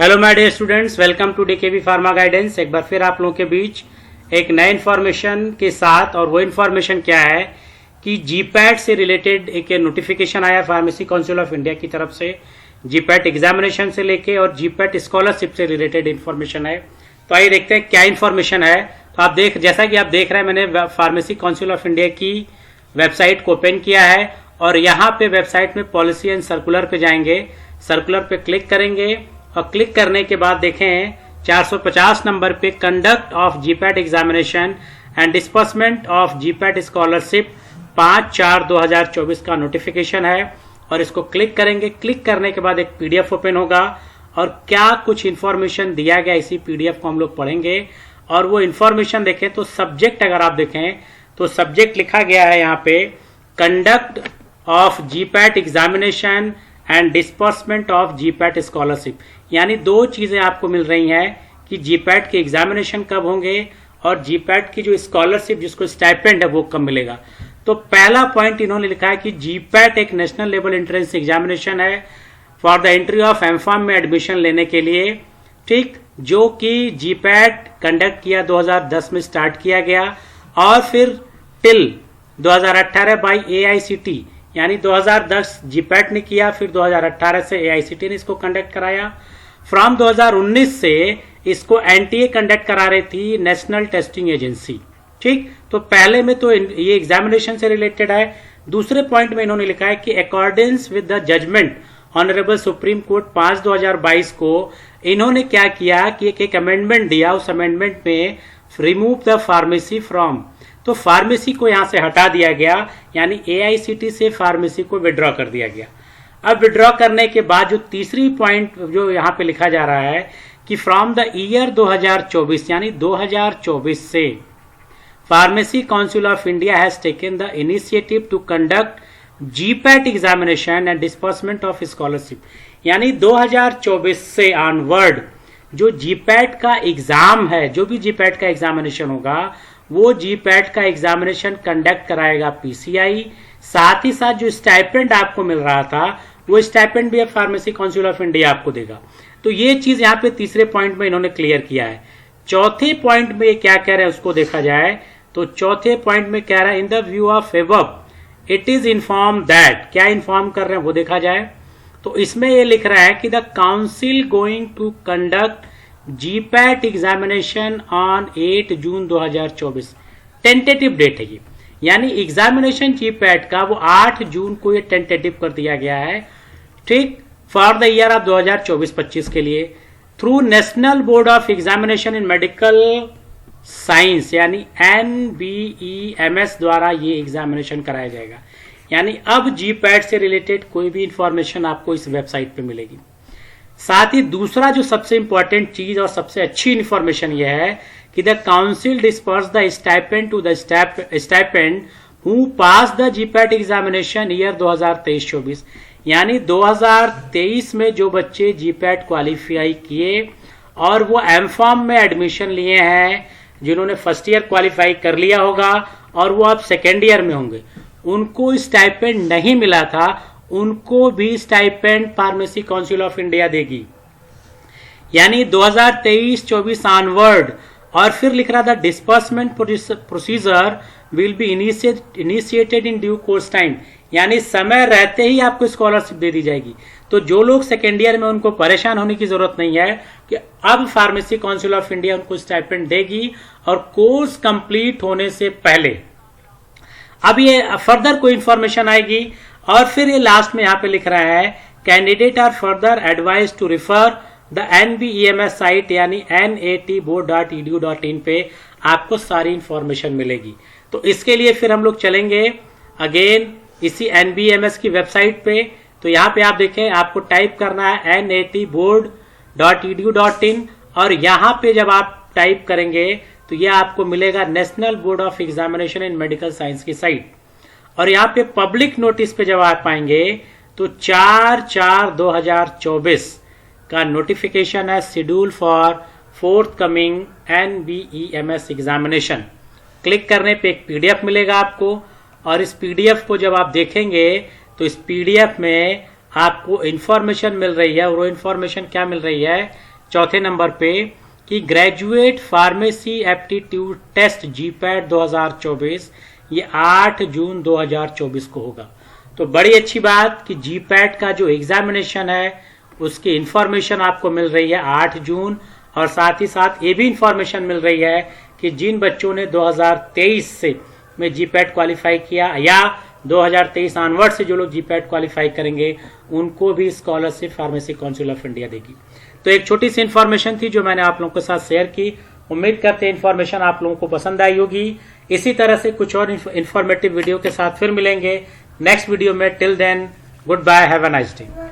Hello my dear students, welcome to DKV pharma guidance. एक बार फिर आप लोगों के बीच एक नए इन्फॉर्मेशन के साथ, और वो इन्फॉर्मेशन क्या है कि जीपैट से रिलेटेड एक नोटिफिकेशन आया फार्मेसी काउंसिल ऑफ इंडिया की तरफ से। जीपैट एग्जामिनेशन से लेके और जीपैट स्कॉलरशिप से रिलेटेड इन्फॉर्मेशन है। तो आइए देखते हैं क्या इन्फॉर्मेशन है। तो आप जैसा कि आप देख रहे हैं, मैंने फार्मेसी काउंसिल ऑफ इंडिया की वेबसाइट को ओपन किया है और यहाँ पे वेबसाइट में पॉलिसी एंड सर्कुलर पे जाएंगे। सर्कुलर पे क्लिक करेंगे और क्लिक करने के बाद देखें 450 नंबर पे conduct of GPAT examination and disbursement of GPAT scholarship 5/4/2024 का नोटिफिकेशन है और इसको क्लिक करेंगे। क्लिक करने के बाद एक पीडीएफ ओपन होगा और क्या कुछ इन्फॉर्मेशन दिया गया इसी पीडीएफ को हम लोग पढ़ेंगे। और वो इन्फॉर्मेशन देखें तो सब्जेक्ट अगर आप देखें तो सब्जेक्ट लिखा गया है यहाँ पे conduct of GPAT examination and disbursement of GPAT scholarship, यानी दो चीजें आपको मिल रही हैं कि जीपैट के एग्जामिनेशन कब होंगे और जीपैट की जो स्कॉलरशिप जिसको स्टाइपेंड है वो कब मिलेगा। तो पहला पॉइंट इन्होंने लिखा है कि जीपैट एक नेशनल लेवल एंट्रेंस एग्जामिनेशन है for the entry of M form में एडमिशन लेने के लिए, ठीक, जो कि जीपैट कंडक्ट किया 2010 में स्टार्ट किया गया और फिर टिल 2018 बाई एआईसीटी, यानी 2010 जीपैट ने किया, फिर 2018 से एआईसीटी ने इसको कंडक्ट कराया। फ्रॉम 2019 से इसको एनटीए कंडक्ट करा रही थी, नेशनल टेस्टिंग एजेंसी, ठीक। तो पहले में तो ये एग्जामिनेशन से रिलेटेड है। दूसरे पॉइंट में इन्होंने लिखा है कि according with the judgment honourable supreme court 5/2022 को इन्होंने क्या किया कि एक अमेंडमेंट दिया। उस अमेंडमेंट में रिमूव द फार्मेसी फ्रॉम, तो फार्मेसी को यहां से हटा दिया गया, यानी एआईसीटी से फार्मेसी को विड्रॉ कर दिया गया। अब विड्रॉ करने के बाद जो तीसरी पॉइंट जो यहां पे लिखा जा रहा है कि फ्रॉम द ईयर 2024, यानी 2024 से pharmacy council of India has taken the initiative to conduct GPAT examination and disbursement of scholarship, यानी 2024 से ऑनवर्ड जो जीपैट का एग्जाम है, जो भी जीपैट का एग्जामिनेशन होगा वो जीपैट का एग्जामिनेशन कंडक्ट कराएगा पीसीआई। साथ ही साथ जो स्टाइपेंड आपको मिल रहा था वो स्टाइपेंड भी फार्मेसी काउंसिल ऑफ इंडिया आपको देगा। तो ये चीज यहाँ पे तीसरे पॉइंट में इन्होंने क्लियर किया है। चौथे पॉइंट में क्या कह रहे हैं उसको देखा जाए तो चौथे पॉइंट में कह रहा है in the view of above it is inform that, क्या इन्फॉर्म कर रहे हैं वो देखा जाए तो इसमें ये लिख रहा है कि the council going to conduct GPAT examination on 8 June 2024, tentative date है ये, यानी एग्जामिनेशन जीपैट का वो 8 जून को ये टेंटेटिव कर दिया गया है, ठीक, फॉर द ईयर ऑफ 2024-25 के लिए through national board of examination in medical science, यानी NBEMS द्वारा ये एग्जामिनेशन कराया जाएगा। यानी अब जीपैट से रिलेटेड कोई भी इंफॉर्मेशन आपको इस वेबसाइट पे मिलेगी। साथ ही दूसरा जो सबसे इंपॉर्टेंट चीज और सबसे अच्छी इंफॉर्मेशन यह है कि the council disperse the stipend to the stipend who pass the GPAT examination year 2023-24, यानी 2023 में जो बच्चे जीपैट क्वालिफाई किए और वो एमफार्म में एडमिशन लिए हैं, जिन्होंने फर्स्ट ईयर क्वालिफाई कर लिया होगा और वो अब सेकेंड ईयर में होंगे, उनको स्टाइपेंड नहीं मिला था, उनको भी stipend pharmacy council of India देगी, यानी 2023-24 ऑनवर्ड। और फिर लिख रहा था disbursement procedure will be initiated in due course time, यानी समय रहते ही आपको स्कॉलरशिप दे दी जाएगी। तो जो लोग सेकेंड ईयर में उनको परेशान होने की जरूरत नहीं है कि अब फार्मेसी काउंसिल ऑफ इंडिया उनको स्टाइपेंड देगी और कोर्स कंप्लीट होने से पहले। अब ये फर्दर कोई इंफॉर्मेशन आएगी और फिर ये लास्ट में यहाँ पे लिख रहा है candidate are further advise to refer the NBEMS site, यानी natboard.edu.in पे आपको सारी इंफॉर्मेशन मिलेगी। तो इसके लिए फिर हम लोग चलेंगे अगेन इसी NBEMS की वेबसाइट पे। तो यहाँ पे आप देखें, आपको टाइप करना है natboard.edu.in और यहाँ पे जब आप टाइप करेंगे तो ये आपको मिलेगा national board of examination in medical science की साइट। और यहाँ पे पब्लिक नोटिस पे जब आप पाएंगे तो 4/4/2024 का नोटिफिकेशन है schedule for fourth coming NBEMS examination. Click करने पे एक पीडीएफ मिलेगा आपको और इस पीडीएफ को जब आप देखेंगे तो इस पीडीएफ में आपको इंफॉर्मेशन मिल रही है और वो इंफॉर्मेशन क्या मिल रही है चौथे नंबर पे कि graduate pharmacy aptitude test GPAT 2024 ये 8 जून 2024 को होगा। तो बड़ी अच्छी बात कि जीपैट का जो एग्जामिनेशन है उसकी इंफॉर्मेशन आपको मिल रही है 8 जून, और साथ ही साथ ये भी इंफॉर्मेशन मिल रही है कि जिन बच्चों ने 2023 से में जीपैट क्वालिफाई किया या 2023 ऑनवर्ड से जो लोग जीपैट क्वालिफाई करेंगे उनको भी scholarship pharmacy council of India देगी। तो एक छोटी सी इंफॉर्मेशन थी जो मैंने आप लोगों के साथ शेयर की। उम्मीद करते हैं इंफॉर्मेशन आप लोगों को पसंद आई होगी। इसी तरह से कुछ और इंफॉर्मेटिव वीडियो के साथ फिर मिलेंगे नेक्स्ट वीडियो में। Till then goodbye, have a nice day.